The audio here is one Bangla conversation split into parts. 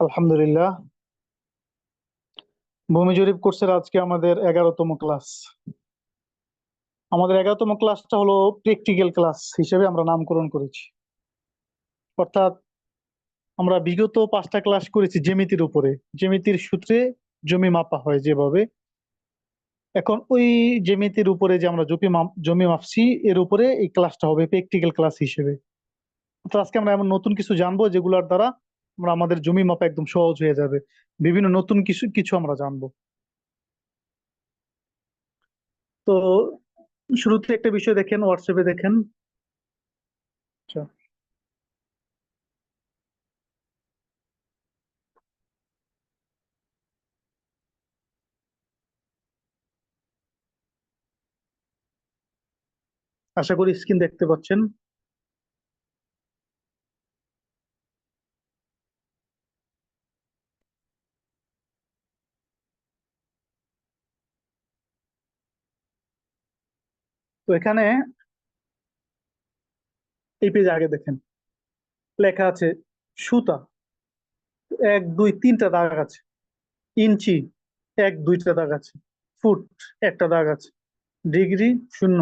আলহামদুলিল্লাহ। ভূমি জরিপ কোর্সের আজকে আমাদের 11তম ক্লাস। আমাদের 11তম ক্লাসটা হলো প্র্যাকটিক্যাল ক্লাস হিসেবে আমরা নামকরণ করেছি। অর্থাৎ আমরা বিগত 5টা ক্লাস করেছি জ্যামিতির উপরে। জ্যামিতির সূত্রে জমি মাপা হয় যেভাবে, এখন ওই জ্যামিতির উপরে যে আমরা জমি মাপছি এর উপরে এই ক্লাসটা হবে প্র্যাকটিক্যাল ক্লাস হিসেবে। তো আজকে আমরা এমন নতুন কিছু জানবো যেগুলোর দ্বারা আমরা আমাদের জমি মাপা একদম সহজ হয়ে যাবে। বিভিন্ন নতুন কিছু কিছু আমরা জানবো। তো শুরুতে একটা বিষয় দেখেন, হোয়াটসঅ্যাপে দেখেন। আচ্ছা, আশা করি স্ক্রিন দেখতে পাচ্ছেন। তো এখানে এই পেজে আগে দেখেন লেখা আছে সুতা, এক দুই তিনটা দাগ আছে। ইঞ্চি, এক দুইটা দাগ আছে। ফুট, একটা দাগ আছে। ডিগ্রি, শূন্য।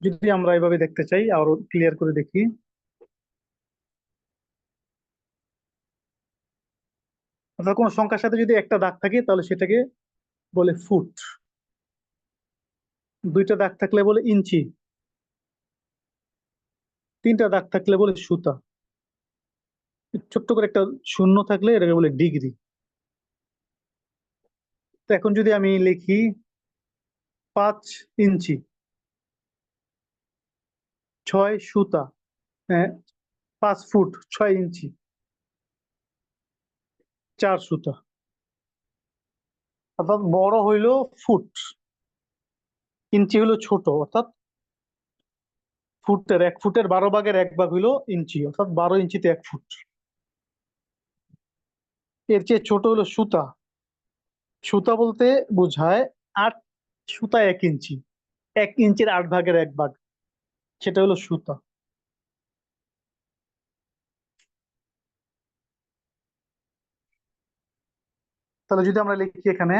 যদি আমরা এভাবে দেখতে চাই, আরো ক্লিয়ার করে দেখি। অর্থাৎ কোনো সংখ্যার সাথে যদি একটা দাগ থাকে তাহলে সেটাকে বলে ফুট। দুইটা দাগ থাকলে বলে ইঞ্চি। তিনটা দাগ থাকলে বলে সুতা। ছোট্ট করে একটা শূন্য থাকলে এটাকে বলে ডিগ্রি। তো এখন যদি আমি লিখি 5 ইঞ্চি, 6 সুতা, হ্যাঁ, 5 ফুট 6 ইঞ্চি, 4 সুতা। অর্থাৎ বড় হইলো ফুট, ইঞ্চি হলো ছোট। অর্থাৎ ফুটের 1 ফুটের 12 ভাগের 1 ভাগ হইলো ইঞ্চি, অর্থাৎ 12 ইঞ্চিতে 1 ফুট। এর চেয়ে ছোট হলো সুতা। সুতা বলতে বোঝায় 8 সুতা 1 ইঞ্চি, 1 ইঞ্চির 8 ভাগের 1 ভাগ, সেটা হলো সুতা। তাহলে যদি আমরা লিখি এখানে,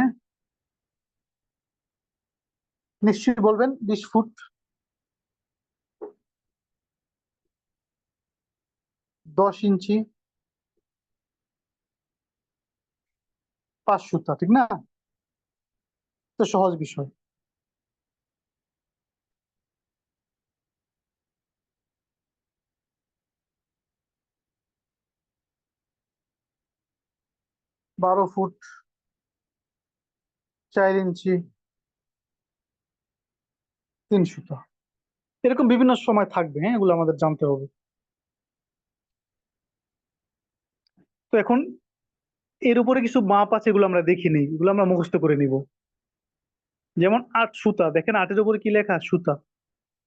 নিশ্চয়ই বলবেন 20 ফুট, 10 ইঞ্চি, 5 সুতা, ঠিক না? তো সহজ বিষয়। 12 ফুট 4 ইঞ্চি, 3 সুতা। এরকম বিভিন্ন সময় থাকবে, হ্যাঁ, এগুলো আমাদের জানতে হবে। তো এখন এর উপরে কিছু মাপ আছে, এগুলো আমরা দেখিনি, এগুলো আমরা মুখস্থ করে নিব। যেমন 8 সুতা, দেখেন 8-এর উপরে কি লেখা? সুতা।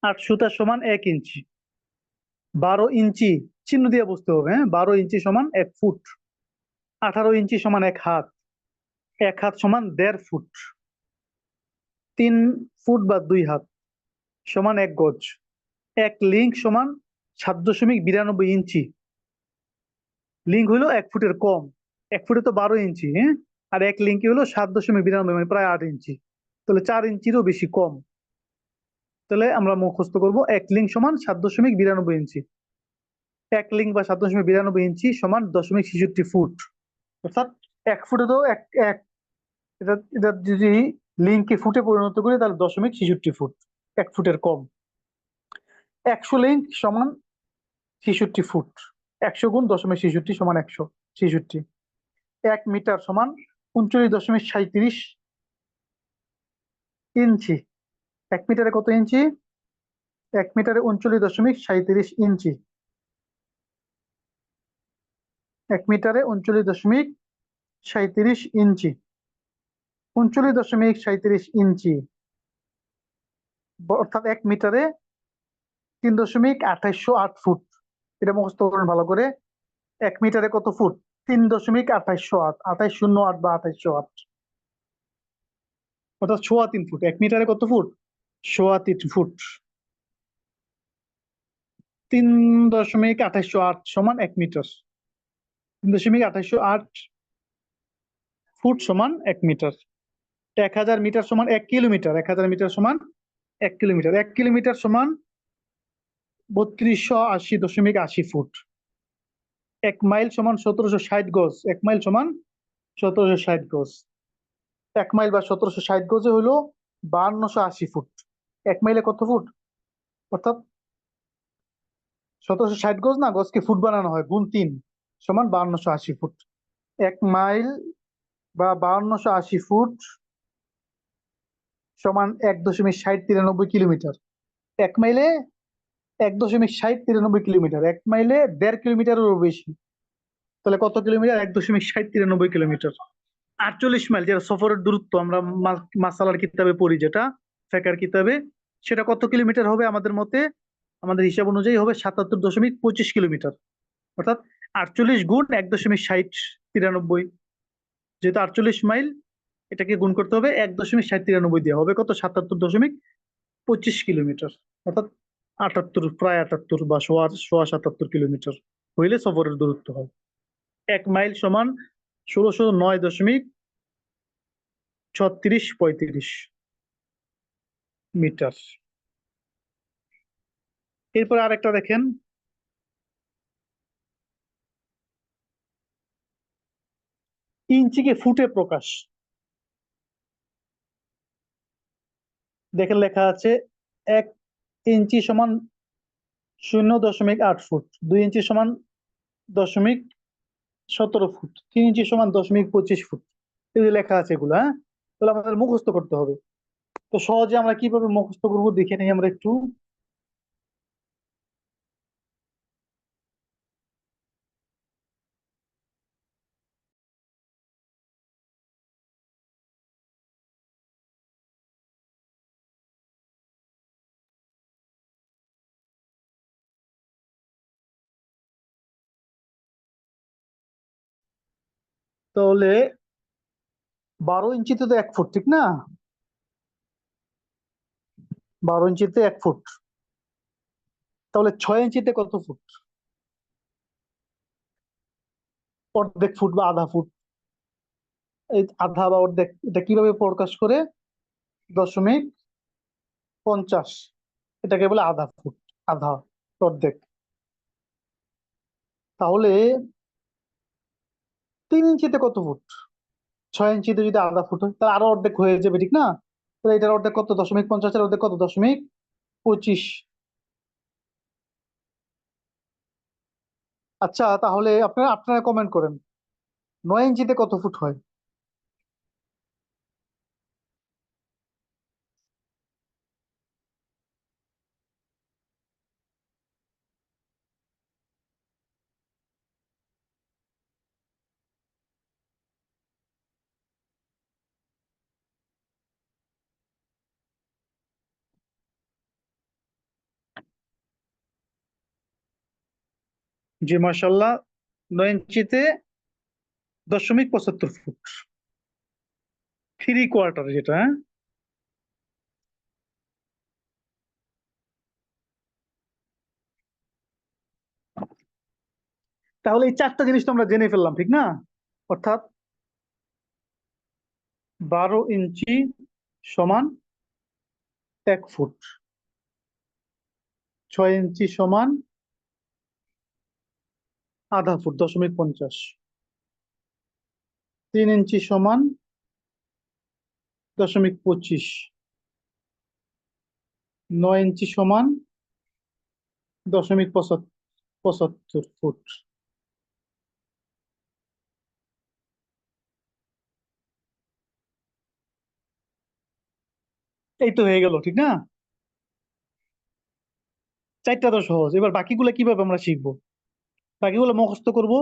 8 সুতা সমান 1 ইঞ্চি। 12 ইঞ্চি, চিহ্ন দিয়ে বুঝতে হবে, হ্যাঁ, 12 ইঞ্চি সমান 1 ফুট। 18 ইঞ্চি সমান 1 হাত। 1 হাত সমান 1.5 ফুট। 3 ফুট বা 2 হাত সমান 1 গজ। 1 লিঙ্ক সমান 7.92 ইঞ্চি। লিঙ্ক হইলো 1 ফুটের কম। 1 ফুটে তো 12 ইঞ্চি, হ্যাঁ, আর 1 লিঙ্কে হলো 7.92, মানে প্রায় 8 ইঞ্চি। তাহলে 4 ইঞ্চিরও বেশি কম। তাহলে আমরা মুখস্থ করবো 1 লিঙ্ক সমান 7.92 ইঞ্চি। 1 লিঙ্ক বা 7.92 ইঞ্চি সমান 0.66 ফুট। অর্থাৎ 1 ফুটে তো এক এক এটা এটা যদি লিঙ্ককে ফুটে পরিণত করি তাহলে 0.66 ফুট, 1 ফুটের কম। 100 লিঙ্ক সমান 66 ফুট। 100 গুণ 0.66 সমান 166। 1 মিটার সমান 39.37 ইঞ্চি। 1 মিটারে কত ইঞ্চি? 1 মিটারে 39.37 ইঞ্চি। 1 মিটারে 39.37 ইঞ্চি। 39.37 ইঞ্চি অর্থাৎ 1 মিটারে 3.2808 ফুট। এটা মুখস্থ করেন ভালো করে। 1 মিটারে কত ফুট? 3.2808, 2808 বা 2808, অর্থাৎ 3.25 ফুট। 1 মিটারে কত ফুট? 3.25 ফুট। 3.2808 সমান 1 মিটার। 3.2808 ফুট সমান 1 মিটার। 1000 মিটার সমান 1 কিলোমিটার। 1000 মিটার সমান 1 কিলোমিটার। 1 কিলোমিটার সমান 3280.80 ফুট। 1 মাইল সমান 1760 গজ। 1 মাইল সমান 1760 গজ। 1 মাইল বা 1760 গজে হইলো 5280 ফুট। 1 মাইলে কত ফুট? অর্থাৎ 1760 গজ না, গজকে ফুট বানানো হয়, গুণ 3 সমান 5280 ফুট। 1 মাইল বা 5280 ফুট সমান 1.6093 কিলোমিটার। 1 মাইলে 1.6093 কিলোমিটার। 1 মাইলে 1.5 কিলোমিটারেরও বেশি। তাহলে কত কিলোমিটার? 1.6093 কিলোমিটার। 48 মাইল, যেটা সফরের দূরত্ব আমরা মাসালার কিতাবে পড়ি, যেটা ফেকার কিতাবে, সেটা কত কিলোমিটার হবে আমাদের মতে? আমাদের হিসাব অনুযায়ী হবে 77.25 কিলোমিটার। অর্থাৎ 48 গুণ 1.6093, যেহেতু 48 মাইল, এটাকে গুণ করতে হবে 1.6093 দিয়ে, হবে কত? 77.25 কিলোমিটার। অর্থাৎ 78, প্রায় 78 বা সোয়া সোয়া 77 কিলোমিটার হইলে সফরের দূরত্ব হয়। 1 মাইল সমান 1609.3635 মিটার। এরপর আরেকটা দেখেন, ইঞ্চিকে ফুটে প্রকাশ। দেখেন লেখা আছে 1 ইঞ্চি সমান 0.8 ফুট, 2 ইঞ্চি সমান 0.17 ফুট, 3 ইঞ্চি সমান 0.25 ফুট। এই যে লেখা আছে এগুলো, হ্যাঁ, তাহলে আমাদের মুখস্থ করতে হবে। তো সহজে আমরা কিভাবে মুখস্থ করবো দেখে নিই আমরা একটু। তাহলে 12 ইঞ্চিতে তো 1 ফুট, ঠিক না? 12 ইঞ্চিতে 1 ফুট। তাহলে 6 ইঞ্চিতে কত ফুট? অর্ধেক ফুট বা আধা ফুট। এই আধা বা অর্ধেক, এটা কিভাবে প্রকাশ করে? 0.50, এটাকে বলে আধা ফুট। আধা, অর্ধেক। তাহলে 3 ইঞ্চিতে কত ফুট? 6 ইঞ্চিতে যদি আধা ফুট হয়, তাহলে আরো অর্ধেক হয়ে যাবে, ঠিক না? তাহলে এটার অর্ধেক কত? 0.50 এর অর্ধেক কত? 0.25। আচ্ছা, তাহলে আপনারা আপনারা কমেন্ট করেন, 9 ইঞ্চিতে কত ফুট হয়? জি, মাশাল্লাহ, 9 ইঞ্চিতে 0.75 ফুট, 3/4 যেটা, হ্যাঁ। তাহলে এই চারটা জিনিস তো আমরা জেনে ফেললাম, ঠিক না? অর্থাৎ 12 ইঞ্চি সমান 1 ফুট, 6 ইঞ্চি সমান আধা ফুট, 0.50, 3 ইঞ্চি সমান 0.25, 9 ইঞ্চি সমান 0.75 ফুট। এই তো হয়ে গেল, ঠিক না? চারটা তো সহজ, এবার বাকিগুলো কিভাবে আমরা শিখবো? বাকিগুলো মুখস্থ করব।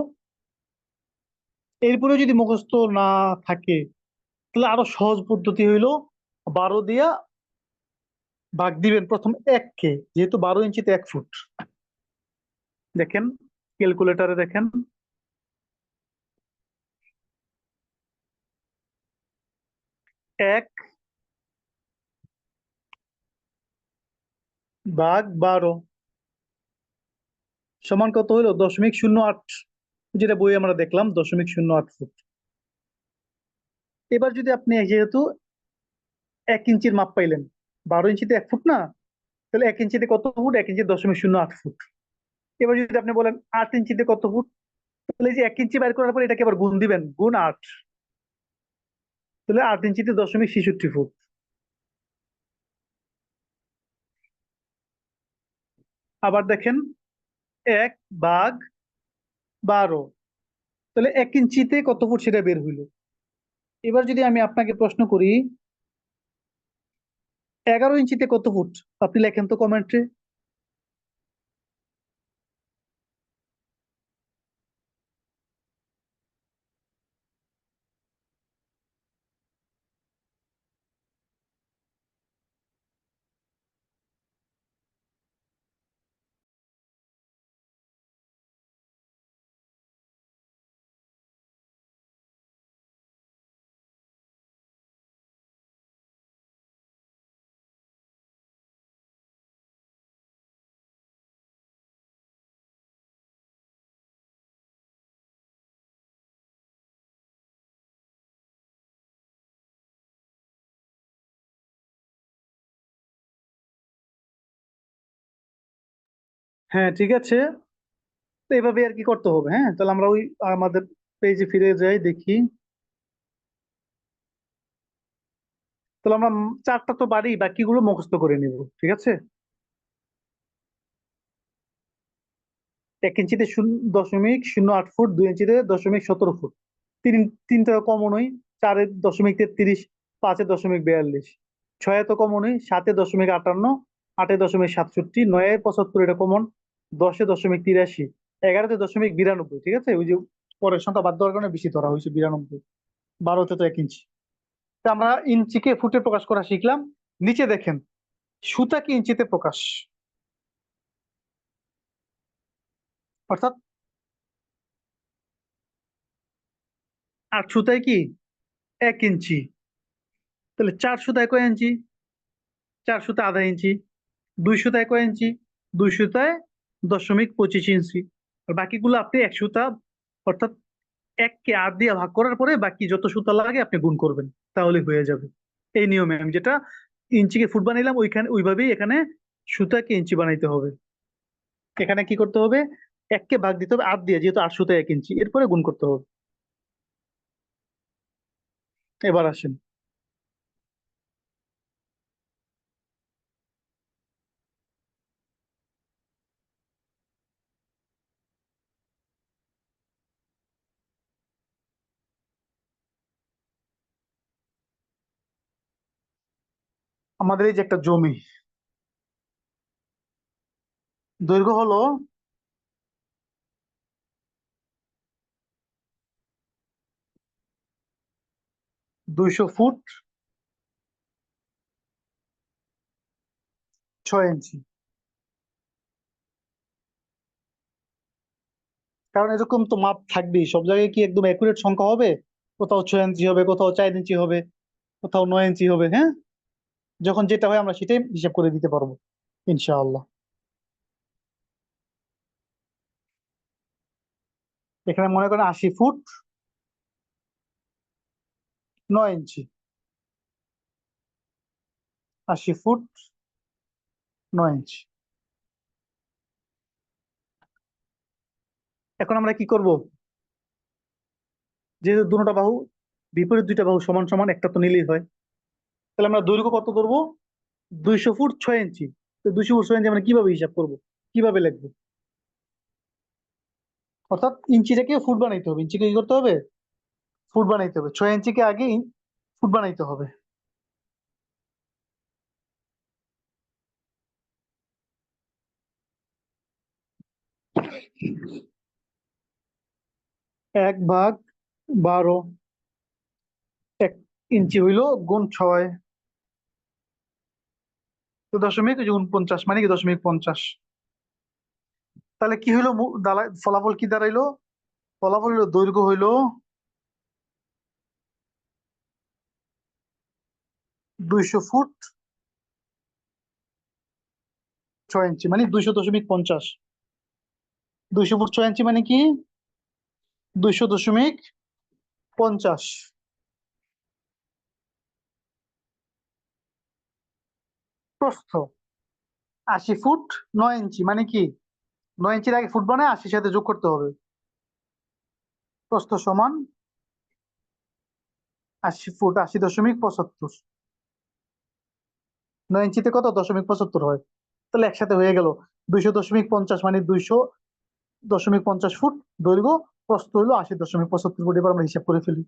এরপরে যদি মুখস্থ না থাকে, তাহলে আরো সহজ পদ্ধতি হইলো 12 দিয়া ভাগ দিবেন প্রথম 1 কে, যেহেতু 12 ইঞ্চিতে 1 ফুট। দেখেন, ক্যালকুলেটারে দেখেন, 1/12 সমান কত হইলো? 0.08 যেটা বই আমরা দেখলাম 0.08 ফুট। এবার যদি আপনি যেহেতু 1 ইঞ্চির মাপ পাইলেন, 12 ইঞ্চিতে 1 ফুট না, তাহলে 1 ইঞ্চিতে কত ফুট? 1 ইঞ্চি 0.08 ফুট। এবার যদি আপনি বলেন 8 ইঞ্চিতে কত ফুট, তাহলে এই যে 1 ইঞ্চি বাইর করার পর এটাকে আবার গুণ দিবেন, গুণ 8। তাহলে 8 ইঞ্চিতে 0.66 ফুট। আবার দেখেন 1/12, তাহলে 1 ইঞ্চিতে কত ফুট সেটা বের হইলো। এবার যদি আমি আপনাকে প্রশ্ন করি 11 ইঞ্চিতে কত ফুট, আপনি লেখেন তো কমেন্টে। হ্যাঁ, ঠিক আছে। তো এভাবে আর কি করতে হবে। হ্যাঁ, তাহলে আমরা ওই আমাদের পেজে ফিরে যাই, দেখি। তাহলে আমরা চারটা তো বাড়ি, বাকিগুলো মুখস্থ করে নিব, ঠিক আছে। 1 ইঞ্চিতে 0.08 ফুট, 2 ইঞ্চিতে 0.17 ফুট। তিন তিনটা কমনই। 4-33, 5-42, 6 তো কমনই, 7-58, 8-67, 9-75 এটা কমন, 10-83, 11-92, ঠিক আছে। ওই যে পরের সংখ্যা বাদ দেওয়ার কারণে বেশি ধরা হয়েছে 92। 12তে তো 1 ইঞ্চি। তা আমরা ইঞ্চিকে ফুটে প্রকাশ করা শিখলাম। নিচে দেখেন সুতাকে ইঞ্চিতে প্রকাশ, অর্থাৎ 8 সুতায় কি 1 ইঞ্চি, তাহলে 4 সুতায় কয় ইঞ্চি? 4 সুতায় ½ ইঞ্চি। 2 সুতায় কয় ইঞ্চি? 2 সুতায় 0.25 ইঞ্চি। আর বাকিগুলো আপনি 1 সুতা, অর্থাৎ 1কে 8 দিয়ে ভাগ করার পরে বাকি যত সুতা লাগে আপনি গুণ করবেন, তাহলে হয়ে যাবে। এই নিয়মে আমি যেটা ইঞ্চিকে ফুট বানাইলাম, ওইখানে ওইভাবেই এখানে সুতাকে ইঞ্চি বানাইতে হবে। এখানে কি করতে হবে? 1কে ভাগ দিতে হবে 8 দিয়ে, যেহেতু 8 সুতায় 1 ইঞ্চি, এরপরে গুণ করতে হবে। এবার আসেন, আমাদের এই যে একটা জমি, দৈর্ঘ্য হলো 200 ফুট 6 ইঞ্চি। কারণ এরকম তো মাপ থাকবেই, সব জায়গায় কি একদম একুরেট সংখ্যা হবে? কোথাও 6 ইঞ্চি হবে, কোথাও 4 ইঞ্চি হবে, কোথাও 9 ইঞ্চি হবে। হ্যাঁ, যখন যেটা হয় আমরা সেটাই হিসাব করে দিতে পারবো ইনশাআল্লাহ। এখানে মনে করেন 80 ফুট 9 ইঞ্চি। 80 ফুট 9 ইঞ্চি। এখন আমরা কি করব? যেহেতু দুটো বাহু, বিপরীত দুইটা বাহু সমান সমান, একটা তো নিলেই হয়। তাহলে আমরা দৈর্ঘ্য কত ধরবো? 200 ফুট 6 ইঞ্চি। তো 200 ফুট 6 ইঞ্চি আমরা কিভাবে হিসাব করব? কিভাবে লিখবো? অর্থাৎ ইঞ্চিটাকে ফুট বানাইতে হবে, ইঞ্চিকে কি করতে হবে? ফুট বানাইতে হবে, 6 ইঞ্চিকে আগে ফুট বানাইতে হবে। 1/12, 1 ইঞ্চি হইলো গুণ 6, তো দশমিক, ওই যে 49, মানে কি 0.50। তাহলে কি হইলো? ফলাফল কি দাঁড়াইলো? ফলাফল হইলো দৈর্ঘ্য হইলো 200 ফুট 6 ইঞ্চি, মানে 200.50। 200 ফুট 6 ইঞ্চি মানে কি? 200.50। প্রস্থ 80 ফুট 9 ইঞ্চি, মানে কি 9 ইঞ্চির আগে ফুট বানায় 80 সাথে যোগ করতে হবে। প্রস্থ সমান 80 ফুট 80.75। 9 ইঞ্চিতে কত 0.75 হয়, তাহলে একসাথে হয়ে গেল 200.50, মানে 200.50 ফুট দৈর্ঘ্য, প্রস্থ হইলো 80.75 ফুট। এবার আমরা হিসাব করে ফেলি।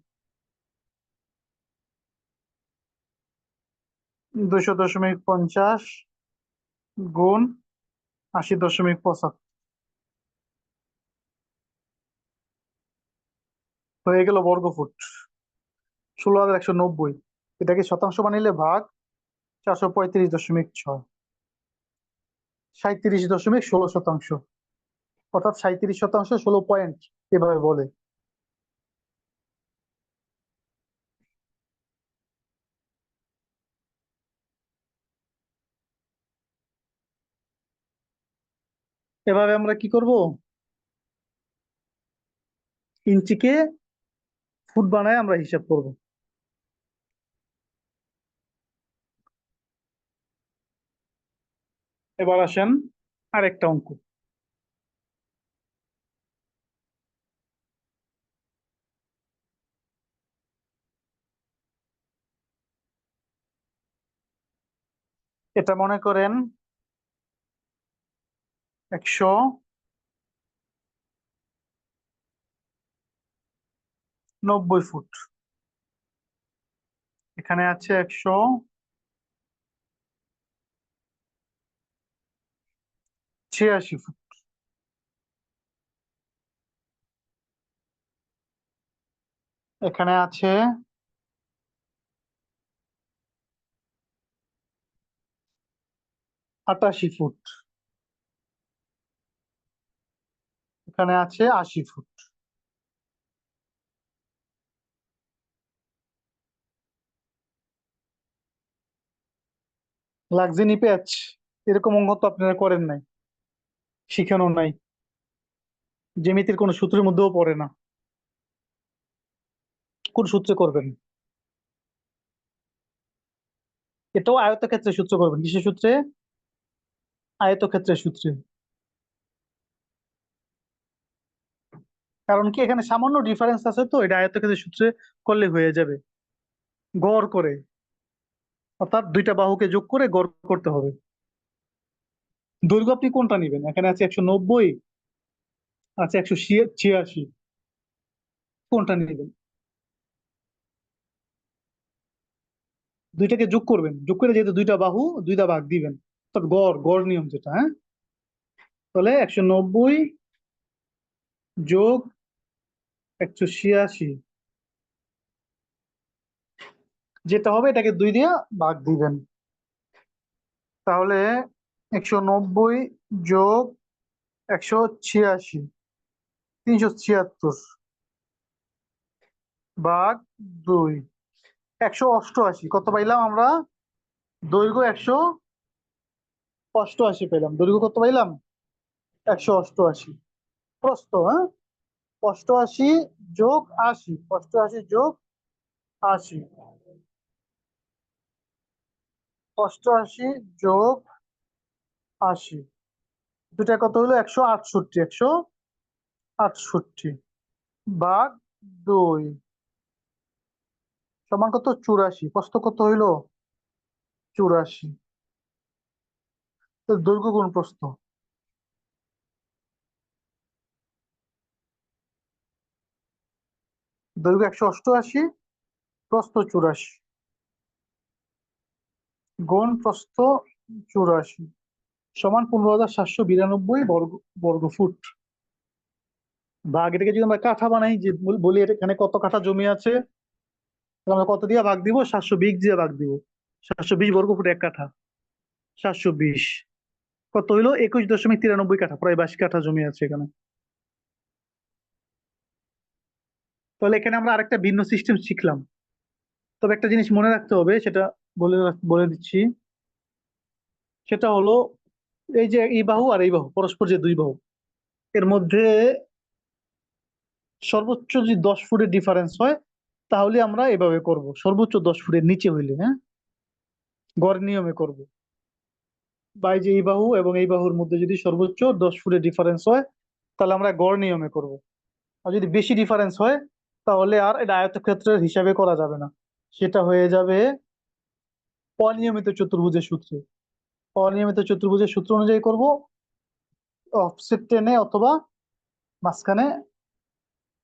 200.50 গুণ 80.75 হয়ে গেল বর্গ ফুট। 16,190। এটাকে শতাংশ বানাইলে ভাগ 435.6, 37.16%, অর্থাৎ 37% 16 পয়েন্ট এভাবে বলে। এভাবে আমরা কি করব, ইঞ্চিকে ফুট বানায় আমরা হিসাব করব। এবার আসেন আরেকটা অঙ্ক। এটা মনে করেন 190 ফুট, এখানে আছে 186 ফুট, এখানে আছে 88 ফুট, এখানে আছে 80 ফুট। লাগজেনি প্যাচ, এরকম অঙ্ক তো আপনারা করেন নাই, শিখানো নাই, জ্যামিতির কোন সূত্রের মধ্যেও পড়ে না। কোন সূত্রে করবেন? এটাও আয়তক্ষেত্রের সূত্র করবেন। কিসের সূত্রে? আয়তক্ষেত্রের সূত্রে। কারণ কি এখানে সামান্য ডিফারেন্স আছে, তো এটা আয়তক্ষেত্রের সূত্রে করলে হয়ে যাবে, গড় করে, অর্থাৎ দুইটা বাহুকে যোগ করে গড় করতে হবে। দৈর্ঘ্য আপনি কোনটা নেবেন? এখানে আছে 190, আছে 186, কোনটা নেবেন? দুইটাকে যোগ করবেন, যোগ করে যেহেতু দুইটা বাহু, দুইটা ভাগ দিবেন, অর্থাৎ গড়, গড় নিয়ম যেটা, হ্যাঁ। তাহলে 190 যোগ 186, যেটা হবে এটাকে 2 দিয়ে ভাগ দিবেন। তাহলে 190 যোগ 186, 376 ভাগ 2, 188। কত পাইলাম আমরা? দৈর্ঘ্য 188 পেলাম। দৈর্ঘ্য কত পাইলাম? 188। প্রস্থ, হ্যাঁ, 88 যোগ 80, 88 যোগ 80, 88 যোগ 80, দুটা কত হলো? 168, 168 ভাগ 2 সমান কত? 84। প্রস্থ কত হইলো? 84। দৈর্ঘ্য গুণ প্রস্থ, দৈর্ঘ্য 188, প্রস্থ 84, গুণ প্রস্থ 84 সমান 15,792 বর্গ ফুট। ভাগ, এটাকে যদি আমরা কাঠা বানাই, যে বলি এখানে কত কাঠা জমি আছে, তাহলে আমরা কত দিয়ে ভাগ দিব? 720 দিয়ে ভাগ দিব। 720 বর্গ ফুট 1 কাঠা, 720 কত হইলো? 21.93 কাঠা, প্রায় 22 কাঠা জমি আছে এখানে। তাহলে এখানে আমরা আরেকটা ভিন্ন সিস্টেম শিখলাম। তবে একটা জিনিস মনে রাখতে হবে, সেটা বলে বলে দিচ্ছি। সেটা হলো, এই যে এই বাহু আর এই বাহু, পরস্পর যে দুই বাহু, এর মধ্যে সর্বোচ্চ যদি 10 ফুটের ডিফারেন্স হয় তাহলে আমরা এভাবে করব, সর্বোচ্চ 10 ফুটের নিচে হইলে, হ্যাঁ, গড় নিয়মে করব। বা এই যে এই বাহু এবং এই বাহুর মধ্যে যদি সর্বোচ্চ 10 ফুটের ডিফারেন্স হয় তাহলে আমরা গড় নিয়মে করব। আর যদি বেশি ডিফারেন্স হয় তাহলে আর এটা আয়তক্ষেত্রের হিসাবে করা যাবে না, সেটা হয়ে যাবে অনিয়মিত চতুর্ভুজের সূত্রে। অনিয়মিত চতুর্ভুজের সূত্র অনুযায়ী করব, অফসেট টেনে অথবা মাঝখানে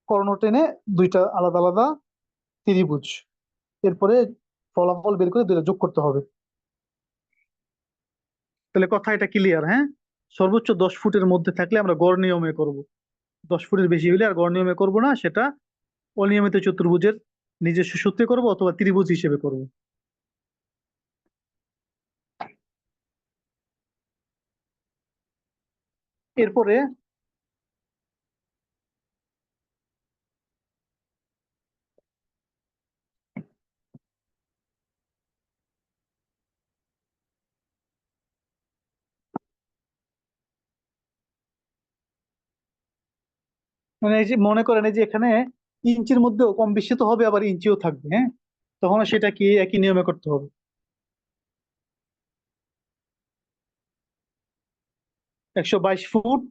কর্ণ টেনে, দুইটা আলাদা আলাদা ত্রিভুজ। এরপরে ফলাফল বের করে দুইটা যোগ করতে হবে। তাহলে কথা এটা ক্লিয়ার, হ্যাঁ? সর্বোচ্চ 10 ফুটের মধ্যে থাকলে আমরা গড় নিয়মে করব, 10 ফুটের বেশি হলে আর গড় নিয়মে করব না, সেটা অনিয়মিত চতুর্ভুজের নিজস্ব সূত্রে করব অথবা ত্রিভুজ হিসেবে করব। এরপরে মানে এই যে মনে করেন এই যে এখানে ইঞ্চির মধ্যেও কম বেশি তো হবে, আবার ইঞ্চিও থাকবে, হ্যাঁ, তখন সেটা কি একই নিয়মে করতে হবে। 122 ফুট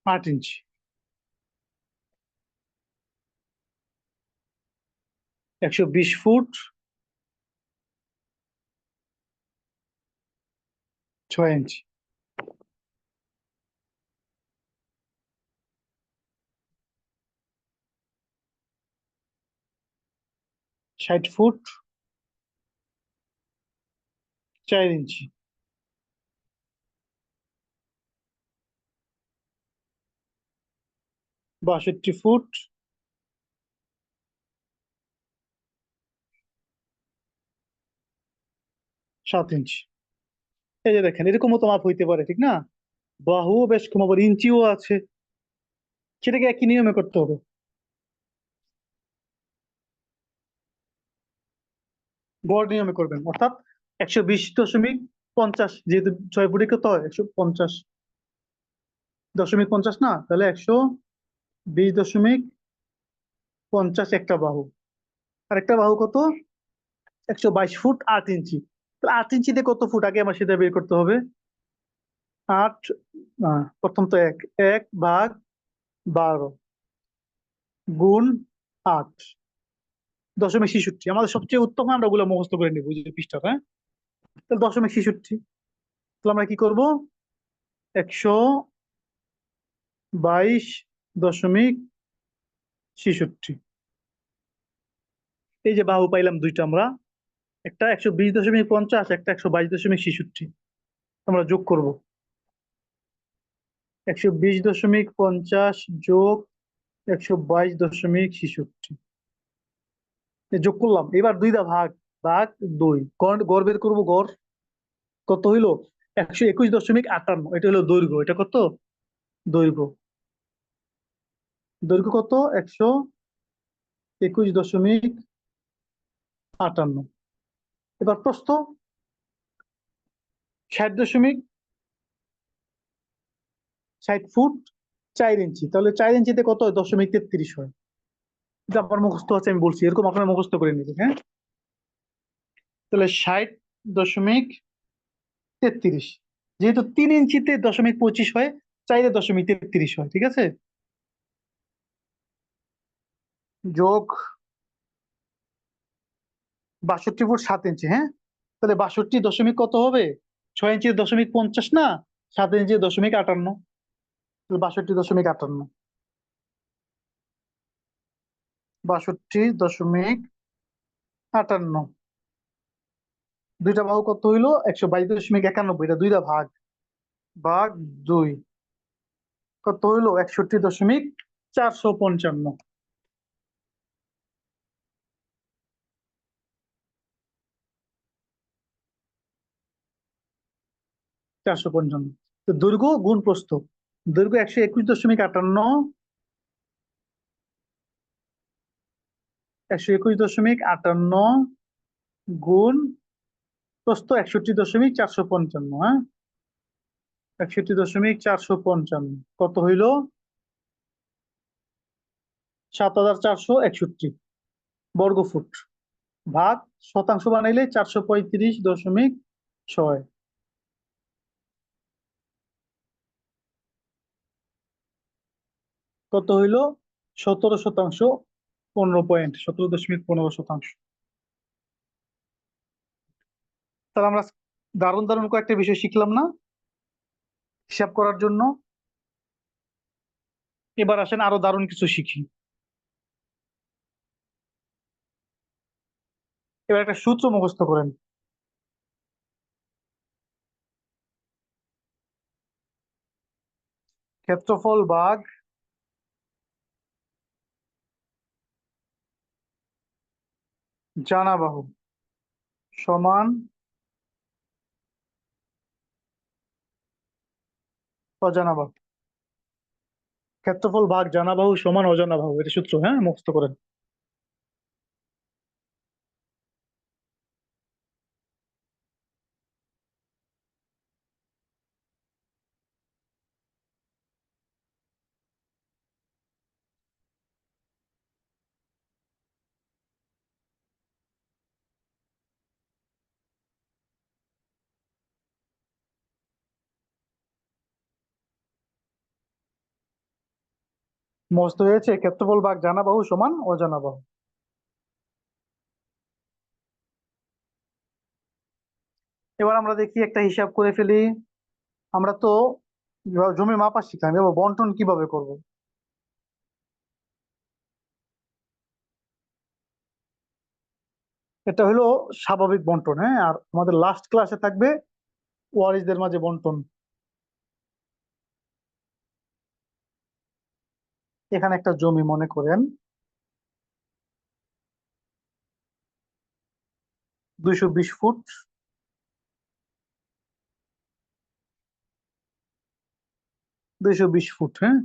8 ইঞ্চি। 120 ফুট 6 ইঞ্চি। 60 ফুট 4 ইঞ্চি। 62 ফুট 7 ইঞ্চি। এই যে দেখেন এরকমও তো মাপ হইতে পারে, ঠিক না? বাহুও বেশ কম, আবার ইঞ্চিও আছে, সেটাকে একই নিয়মে করতে হবে। গড় নিয়মে করবেন, অর্থাৎ 120.50, যেহেতু 6 ফুটে কত হয়, 150.50 না, তাহলে 120.50 একটা বাহু। আর একটা বাহু কত? 122 ফুট 8 ইঞ্চি। তাহলে 8 ইঞ্চিতে কত ফুট, আগে আমার সেটা বের করতে হবে। 8, প্রথম তো এক, 1/12 গুণ 8, 0.66। আমাদের সবচেয়ে উত্তম হয় আমরা ওগুলো মুখস্থ করে নেবো, যে পৃষ্ঠা, হ্যাঁ। তাহলে 0.66, তাহলে আমরা কি করব? 122.66। এই যে বাহু পাইলাম দুইটা আমরা, একটা 120.50, একটা 122.66। আমরা যোগ করব 120.50 যোগ 122.66, যোগ করলাম। এবার দুইটা ভাগ, ভাগ দুই, গড় বের করবো। গড় কত হইলো? 121.58। এটা হলো দৈর্ঘ্য, এটা কত? দৈর্ঘ্য। দৈর্ঘ্য কত? 121.58। এবার প্রস্থ 60.60 ফুট 4 ইঞ্চি। তাহলে 4 ইঞ্চিতে কত হয়? 0.33 হয়। এটা আমার মুখস্থ আছে, আমি বলছি, এরকম আপনারা মুখস্থ করে নেবেন, হ্যাঁ। তাহলে 60.33, যেহেতু 3 ইঞ্চিতে 0.25 হয়, 4-0.33 হয়, ঠিক আছে। যোগ 62 ফুট 7 ইঞ্চি, হ্যাঁ। তাহলে 62 দশমিক কত হবে? 6 ইঞ্চির 0.50 না, 7 ইঞ্চির 0.58। তাহলে 62.58, 62.58। দুইটা বাহু কত হইলো? 122.91। এটা দুইটা ভাগ, ভাগ দুই, কত হইলো? 61.455। 455। তো দৈর্ঘ্য গুণ প্রস্থ, দৈর্ঘ্য 121.58, 121.58 গুণ প্রস্থ 61.455, হ্যাঁ। 61.455 কত হইল? 7,461 বর্গ ফুট ভাগ শতাংশ বানাইলে 435.6 কত হইল? 17%, 15 পয়েন্ট, 17.15%। তাহলে আমরা দারুণ দারুণ কয়েকটা বিষয় শিখলাম না হিসাব করার জন্য? এবার আসেন আরো দারুণ কিছু শিখি। এবার একটা সূত্র মুখস্থ করেন। ক্ষেত্রফল ভাগ জানা বাহু সমান অজানা বাহু। ক্ষেত্রফল ভাগ জানা বাহু সমান অজানা বাহু, এটা সূত্র, হ্যাঁ, মুখস্থ করেন। মুখস্থ হয়েছে? ক্ষেত্রফল ভাগ জানা বাহু সমান অজানা বাহু। এবার আমরা দেখি একটা হিসাব করে ফেলি। আমরা তো জমি মাপা শিখলাম, এবার বন্টন কিভাবে করব। এটা হলো স্বাভাবিক বন্টন, হ্যাঁ, আর আমাদের লাস্ট ক্লাসে থাকবে ওয়ারিসদের মাঝে বন্টন। এখানে একটা জমি মনে করেন 220 ফুট, 220 ফুট, হ্যাঁ,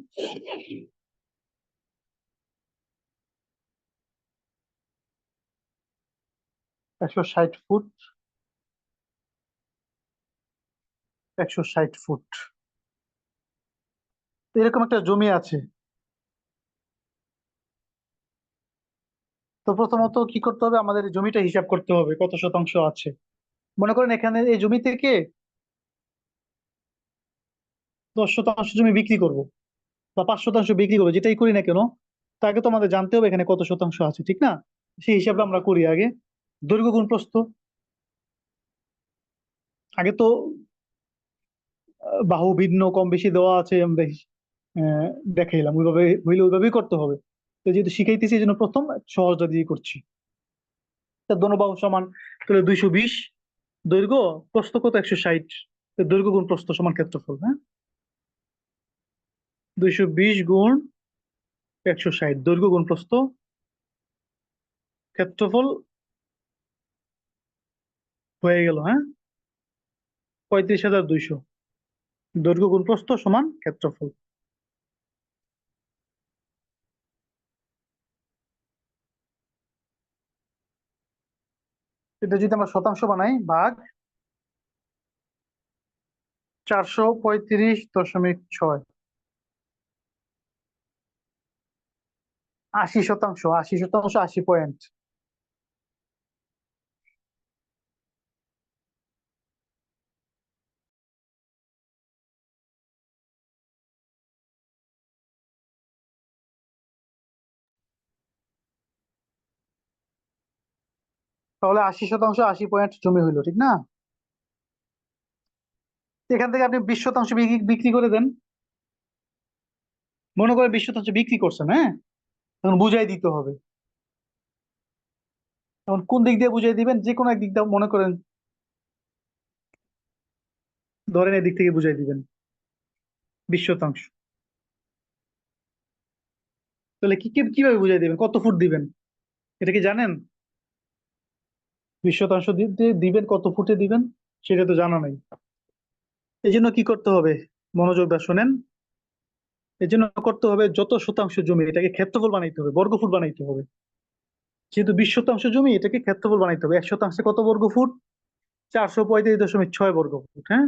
160 ফুট, 160 ফুট, এরকম একটা জমি আছে। তো প্রথমত কি করতে হবে, আমাদের এই জমিটা হিসাব করতে হবে কত শতাংশ আছে। মনে করেন এখানে এই জমি থেকে 10 শতাংশ জমি বিক্রি করব, বা 5 শতাংশ বিক্রি করবো, যেটাই করি না কেন, তাকে তো আমাদের জানতে হবে এখানে কত শতাংশ আছে, ঠিক না? সেই হিসাবটা আমরা করি আগে। দৈর্ঘ্য গুণ প্রস্থ। আগে তো বাহু ভিন্ন কম বেশি দেওয়া আছে, আমরা আহ, দেখাইলাম, ওইভাবে হইলে ওইভাবেই করতে হবে। তো যেহেতু শিখাইতেছি এই জন্য প্রথম সহজটা দিয়ে করছি। তা দোনো বাহু সমান, তাহলে 220, দৈর্ঘ্য, প্রস্থ কত? 160, দৈর্ঘ্য গুণ প্রস্থ সমান ক্ষেত্রফল, হ্যাঁ, 220 গুণ 160, দৈর্ঘ্য গুণ প্রস্থ, ক্ষেত্রফল হয়ে গেল, হ্যাঁ, 35,200, দৈর্ঘ্য গুণ প্রস্থ সমান ক্ষেত্রফল। এটা যদি আমরা শতাংশ বানাই, ভাগ 435.6, 80 শতাংশ, 80 শতাংশ, 80 পয়েন্ট। তাহলে 80 শতাংশ, 80 পয়েন্ট জমি হইলো, ঠিক না? এখান থেকে আপনি 20 শতাংশ বিক্রি করে দেন। মনে করে 20 শতাংশ বিক্রি করছেন, হ্যাঁ, তখন বুঝাই দিতে হবে। এখন কোন দিক দিয়ে বুঝাই দিবেন? যে কোনো এক দিক দিয়ে, মনে করেন ধরেন এদিক থেকে বুঝাই দিবেন 20 শতাংশ। তাহলে কিভাবে বুঝাই দিবেন? কত ফুট দিবেন এটা কি জানেন? 20 শতাংশ দিতে দিবেন, কত ফুটে দিবেন সেটা তো জানা নাই। এই জন্য কি করতে হবে, মনোযোগ দা শোনেন। এই জন্য করতে হবে যত শতাংশ জমি এটাকে ক্ষেত্রফল বানাইতে হবে, বর্গ ফুট বানাইতে হবে। যেহেতু 20 শতাংশ জমি, এটাকে ক্ষেত্রফল বানাইতে হবে। 1 শতাংশে কত বর্গ ফুট? 435.6 বর্গ ফুট, হ্যাঁ।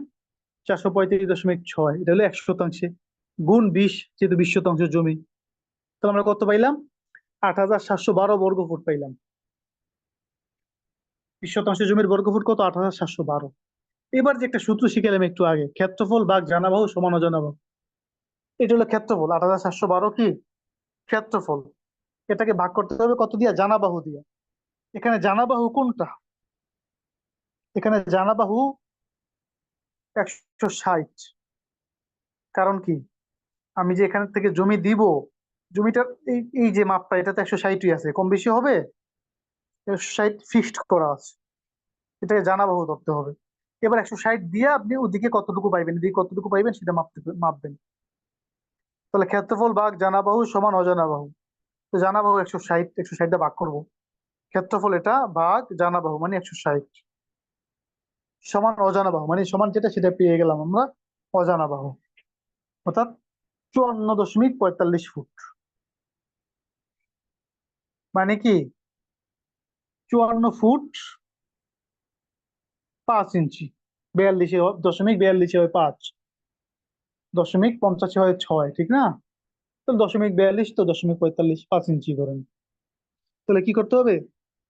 435.6, এটা হলো 100 শতাংশে, গুণ 20, যেহেতু 20 শতাংশ জমি। তাহলে আমরা কত পাইলাম? 8,712 বর্গফুট পাইলাম। 20 শতাংশ জমির বর্গফুট কত? 8,712। এবার যে একটা সূত্র শিখালাম একটু আগে, ক্ষেত্রফল ভাগ জানাবাহু সমান অজানাবাহু, এটা হলো ক্ষেত্রফল। 8,712 কি ক্ষেত্রফল। এটাকে ভাগ করতে হবে কত দিয়া? জানাবাহু দিয়া। এখানে জানাবাহু কোনটা? এখানে জানাবাহু 160। কারণ কি, আমি যে এখান থেকে জমি দিব, জমিটার এই এই যে মাপটা, এটা তো 160ই আছে, কম বেশি হবে। 160 ফিক্সড করা আছে, এটাকে জানাবাহু ধরতে হবে। এবার 160 দিয়ে আপনি ওদিকে কতটুকু পাইবেন, এদিকে কতটুকু পাইবেন সেটা মাপবেন। তাহলে ক্ষেত্রফল ভাগ জানাবাহু সমান অজানাবাহু। তো জানাবাহু 160, 160টা ভাগ করবো, ক্ষেত্রফল এটা ভাগ জানাবাহু মানে 160, সমান অজানাবাহু মানে সমান যেটা সেটা পেয়ে গেলাম আমরা, অজানাবাহু অর্থাৎ 54.45 ফুট। মানে কি 54 ফুট 5 ইঞ্চি। 42.5, 0.85 ঠিক না? তো 0.42, তো 0.45, 5 ইঞ্চি ধরেন। তাহলে কি করতে হবে?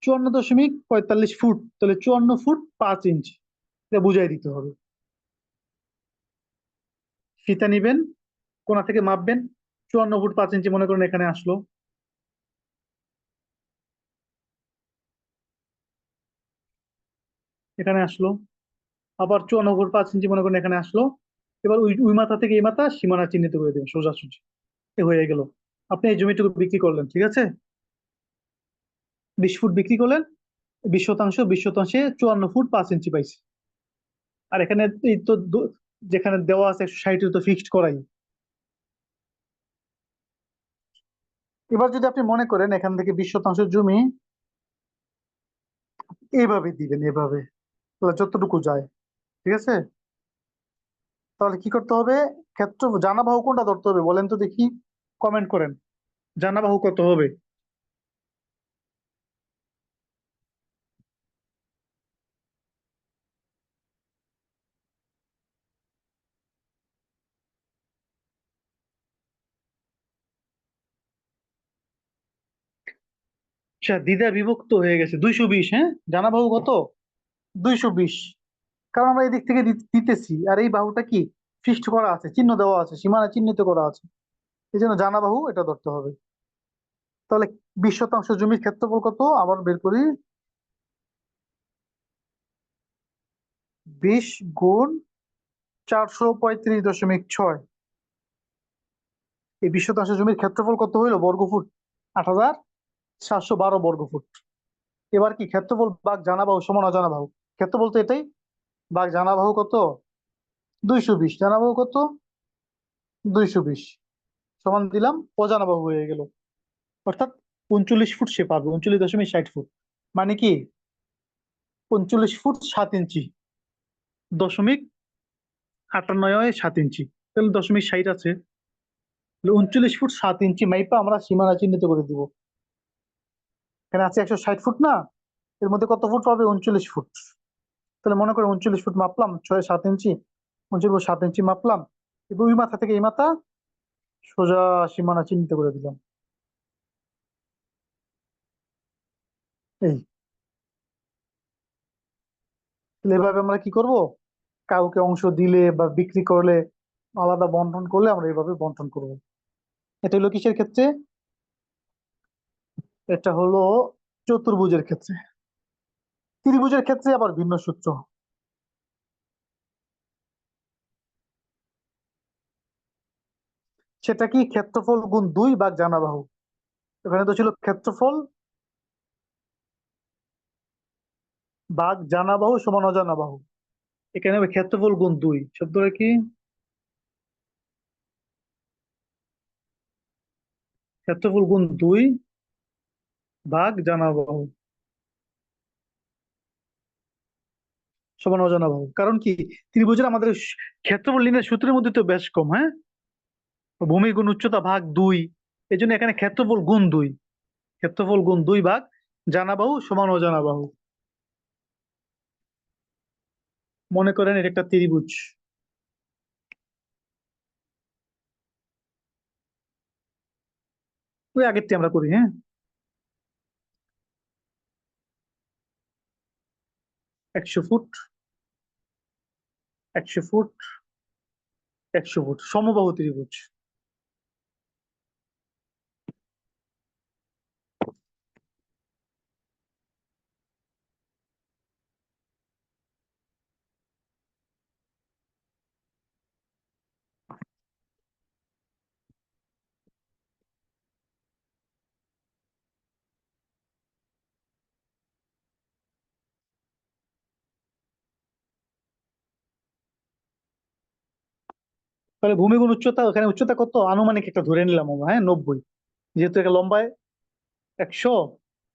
54.45 ফুট, তাহলে 54 ফুট 5 ইঞ্চি, এটা বুঝাই দিতে হবে। ফিতা নিবেন, কোণা থেকে মাপবেন। 54 ফুট 5 ইঞ্চি মনে করেন এখানে আসলো, এখানে আসলো। আবার 54 ফুট 5 ইঞ্চি মনে করেন এখানে আসলো। এবার ওই ওই মাথা থেকে এই মাথা সীমানা চিহ্নিত করে দেবেন সোজাসুজি, এ হয়ে গেল। আপনি এই জমিটুকু বিক্রি করলেন, ঠিক আছে? 20 ফুট বিক্রি করলেন, 20 শতাংশ, 20 শতাংশে 54 ফুট 5 ইঞ্চি পাইছে। আর এখানে এই তো যেখানে দেওয়া আছে 160, তো ফিক্সড করাই। এবার যদি আপনি মনে করেন এখান থেকে 20 শতাংশ জমি এইভাবে দিবেন, এভাবে, তাহলে যতটুকু যায়, ঠিক আছে? তাহলে কি করতে হবে? ক্ষেত্র জানাবাহু কোনটা ধরতে হবে বলেন তো দেখি, কমেন্ট করেন। জানাবাহু কত হবে? আচ্ছা, দ্বিধা বিভক্ত হয়ে গেছে। 220, হ্যাঁ, জানাবাহু কত? 220। কারণ আমরা এদিক থেকে দিতেছি, আর এই বাহুটা কি ফিক্সড করা আছে, চিহ্ন দেওয়া আছে, সীমানা চিহ্নিত করা আছে, এই জন্য জানাবাহু এটা ধরতে হবে। তাহলে 20 শতাংশ জমির ক্ষেত্রফল কত আবার বের করি? 20 গুণ 435.6। এই 20 শতাংশ জমির ক্ষেত্রফল কত হইলো বর্গফুট? 8,712 বর্গফুট। এবার কি ক্ষেত্রফল ভাগ জানাবাহু সমান অজানাবাহু, ক্ষেত্রফল তো এটাই, ভাগ জানাবাহু কত? 220, জানাবাহু কত? 220 সমান দিলাম, অজানাবাহু হয়ে গেল। অর্থাৎ 39 ফুট সে পাবে, 39.60 ফুট। মানে কি 39 ফুট 7 ইঞ্চি, 0.98 7 ইঞ্চি, তাহলে 0.60 আছে। 39 ফুট 7 ইঞ্চি মাইপা আমরা সীমানা চিহ্নিত করে দিব। এখানে আছে 160 ফুট না, এর মধ্যে কত ফুট পাবে? 39 ফুট। তাহলে মনে করেন 39 ফুট মাপলাম, 6.7 ইঞ্চি, 39 ফুট 7 ইঞ্চি মাপলাম। এবার ওই মাথা থেকে এই মাথা সোজা সীমানা চিহ্নিত করে দিলাম। এই, তাহলে এভাবে আমরা কি করব? কাউকে অংশ দিলে বা বিক্রি করলে, আলাদা বন্টন করলে আমরা এইভাবে বন্টন করব। এটা হলো কিসের ক্ষেত্রে? এটা হলো চতুর্ভুজের ক্ষেত্রে। ত্রিভুজের ক্ষেত্রে আবার ভিন্ন সূত্র। সেটা কি? ক্ষেত্রফল গুণ 2 ভাগ জানাবাহু। এখানে তো ছিল ক্ষেত্রফল ভাগ জানাবাহু সমান অজানাবাহু, এখানে হবে ক্ষেত্রফল গুণ 2। শব্দটা কি? ক্ষেত্রফল গুণ 2 ভাগ জানাবাহু সমান অজানাবাহু। কারণ কি, ত্রিভুজের আমাদের ক্ষেত্রফল লিনের সূত্রের মধ্যে তো বেশ কম, হ্যাঁ, ভূমি গুণ উচ্চতা ভাগ 2, এই জন্য এখানে ক্ষেত্রফল গুণ 2, ক্ষেত্রফল গুণ 2 ভাগ জানাবাহু সমান অজানাবাহু। মনে করেন এটা একটা ত্রিভুজ, ওই আগেরটি আমরা করি, হ্যাঁ। 100 ফুট, 100 ফুট, 100 ফুট সমবাহু ত্রিভুজ। তাহলে ভূমি গুণ উচ্চতা, ওখানে উচ্চতা কত আনুমানিক একটা ধরে নিলাম আমরা, হ্যাঁ 90, যেহেতু একটা লম্বায় 100,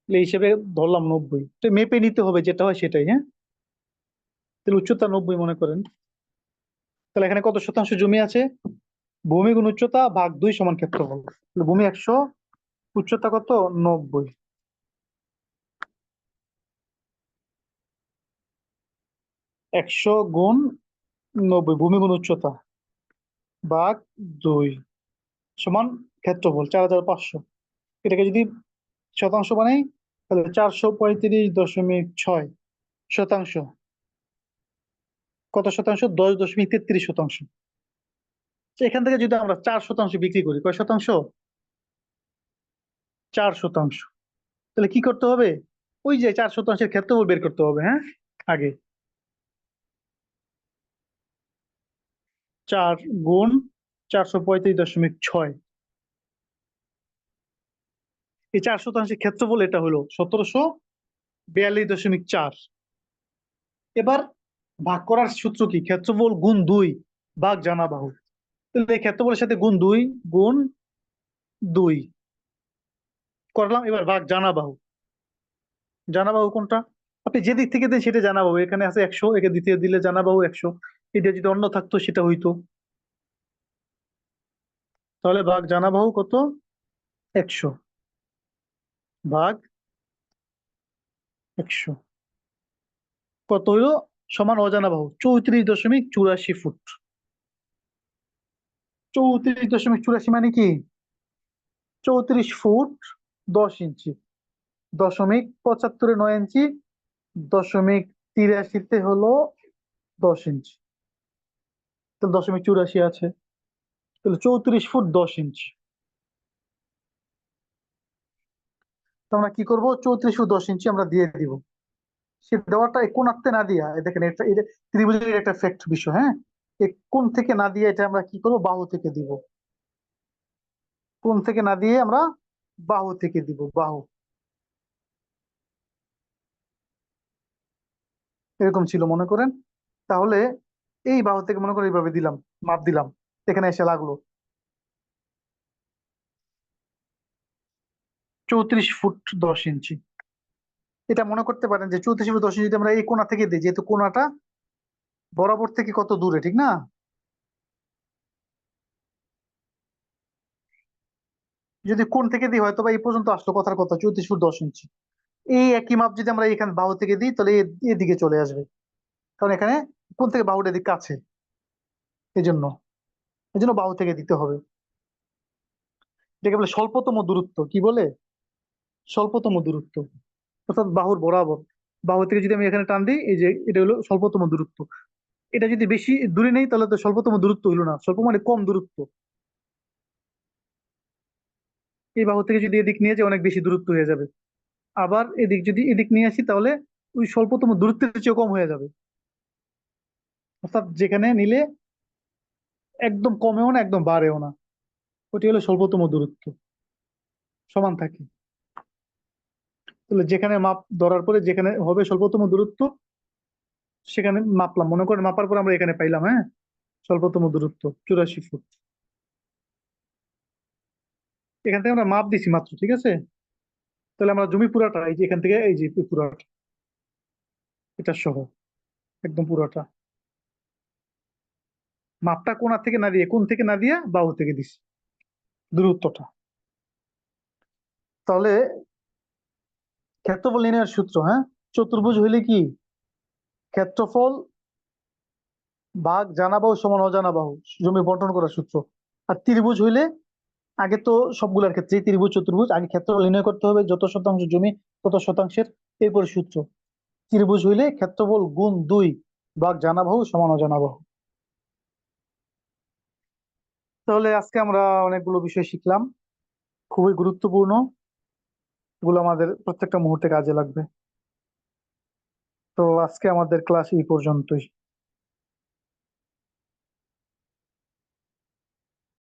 এই হিসেবে ধরলাম 90, তো মেপে নিতে হবে যেটা হয় সেটাই, হ্যাঁ। তাহলে উচ্চতা 90 মনে করেন। তাহলে এখানে কত শতাংশ জমি আছে? ভূমি গুণ উচ্চতা ভাগ 2 সমান ক্ষেত্রফল। তাহলে ভূমি 100, উচ্চতা কত 90, 100 গুণ 90 ভূমি গুণ উচ্চতা ভাগ 2 সমান ক্ষেত্রফল 4500। এটাকে যদি শতাংশ বানাই তাহলে 435.6 শতাংশ। কত শতাংশ? 10.33 শতাংশ। তো এখান থেকে যদি আমরা 4 শতাংশ বিক্রি করি, কয় শতাংশ? 4 শতাংশ। তাহলে কি করতে হবে? ওই যে 4 শতাংশের ক্ষেত্রফল বের করতে হবে, হ্যাঁ আগে। 4 গুণ 435.6, এই 4 শতাংশের ক্ষেত্রফল এটা হলো 1742.4। এবার ভাগ করার সূত্র কি? ক্ষেত্রফল গুণ 2 ভাগ জানা বাহু। তাহলে এই ক্ষেত্রফলের সাথে গুণ 2 করলাম। এবার ভাগ জানা বাহু। জানা বাহু কোনটা? আপনি যে দিক থেকে দেন সেটা জানা বাহু। এখানে আছে 100, একে দ্বিতীয় দিলে জানা বাহু 100। এটা যদি অন্য থাকতো সেটা হইতো। তাহলে ভাগ জানা বাহু কত? 100 ভাগ 100 কত হইলো? সমান অজানা বাহু 34.84 ফুট। 34.84 মানে কি? 34 ফুট 10 ইঞ্চি। 0.75-এ 9 ইঞ্চি, 0.83-তে হলো 10 ইঞ্চি। তাহলে 0.84 আছে। তাহলে 34 ফুট 10 ইঞ্চি। তো আমরা কি করবো? 34 ফুট 10 ইঞ্চি আমরা দিয়ে দিব। সে দেওয়াটা এই কোণ আঁকতে না দিয়া, দেখেন এটা ত্রিভুজের একটা ফ্যাক্ট বিষয়, হ্যাঁ। এই কোণ থেকে না দিয়ে এটা আমরা কি করবো? বাহু থেকে দিব। কোণ থেকে না দিয়ে আমরা বাহু থেকে দিব, বাহু। এরকম ছিল মনে করেন। তাহলে এই বাহু থেকে মনে করেন এইভাবে দিলাম, মাপ দিলাম, এখানে এসে লাগলো 34 ফুট 10 ইঞ্চি। এটা মনে করতে পারেন যে 34 ফুট 10 ইঞ্চি যদি আমরা এই কোণা থেকে দিই, যেহেতু কোণাটা বরাবর থেকে কত দূরে, ঠিক না? যদি কোণ থেকে দিই হয়তো বা এই পর্যন্ত আসলো, কথার কথা 34 ফুট 10 ইঞ্চি। এই একই মাপ যদি আমরা এখানে বাহু থেকে দিই তাহলে এদিকে চলে আসবে, কারণ এখানে কোণ থেকে বাহুটা এদিকে কাছে। এই জন্য বাহু থেকে দিতে হবে। এটাকে বলে স্বল্পতম দূরত্ব। কি বলে? স্বল্পতম দূরত্ব, অর্থাৎ বাহুর বরাবর। বাহু থেকে যদি আমি এখানে টান দিই, এই যে এটা হলো স্বল্পতম দূরত্ব। এটা যদি বেশি দূরে নেই তাহলে তো স্বল্পতম দূরত্ব হইলো না, স্বল্প মানে কম দূরত্ব। এই বাহু থেকে যদি এদিক নিয়ে যাই অনেক বেশি দূরত্ব হয়ে যাবে। আবার এদিক যদি এদিক নিয়ে আসি তাহলে ওই স্বল্পতম দূরত্বের চেয়ে কম হয়ে যাবে। অর্থাৎ যেখানে নিলে একদম কমেও না একদম বাড়েও না, ওটি হলো স্বল্পতম দূরত্ব, সমান থাকে। তাহলে যেখানে মাপ ধরার পরে যেখানে হবে স্বল্পতম দূরত্ব সেখানে মাপলাম, মনে করেন মাপার পর আমরা এখানে পাইলাম, হ্যাঁ স্বল্পতম দূরত্ব 84 ফুট। এখান থেকে আমরা মাপ দিছি মাত্র, ঠিক আছে। তাহলে আমরা জমি পুরাটা, এই যে এখান থেকে এই যে পুরাটা, এটা সহ একদম পুরাটা মাপটা কোণা থেকে না দিয়ে, কোণ থেকে না দিয়ে বাহু থেকে দিছি দূরত্বটা। তাহলে ক্ষেত্রফল নির্ণয়ের সূত্র, হ্যাঁ। চতুর্ভুজ হইলে কি? ক্ষেত্রফল ভাগ জানা বাহু সমান অজানা বাহু, জমি বন্টন করার সূত্র। আর ত্রিভুজ হইলে আগে তো সবগুলোর ক্ষেত্রে ত্রিভুজ চতুর্ভুজ আগে ক্ষেত্রফল নির্ণয় করতে হবে, যত শতাংশ জমি তত শতাংশের, এরপর সূত্র। ত্রিভুজ হইলে ক্ষেত্রফল গুণ 2 ভাগ জানা বাহু সমান অজানা বাহু। তাহলে আজকে আমরা অনেকগুলো বিষয় শিখলাম, খুবই গুরুত্বপূর্ণ, এগুলো আমাদের প্রত্যেকটা মুহূর্তে কাজে লাগবে। তো আজকে আমাদের ক্লাস এই পর্যন্তই।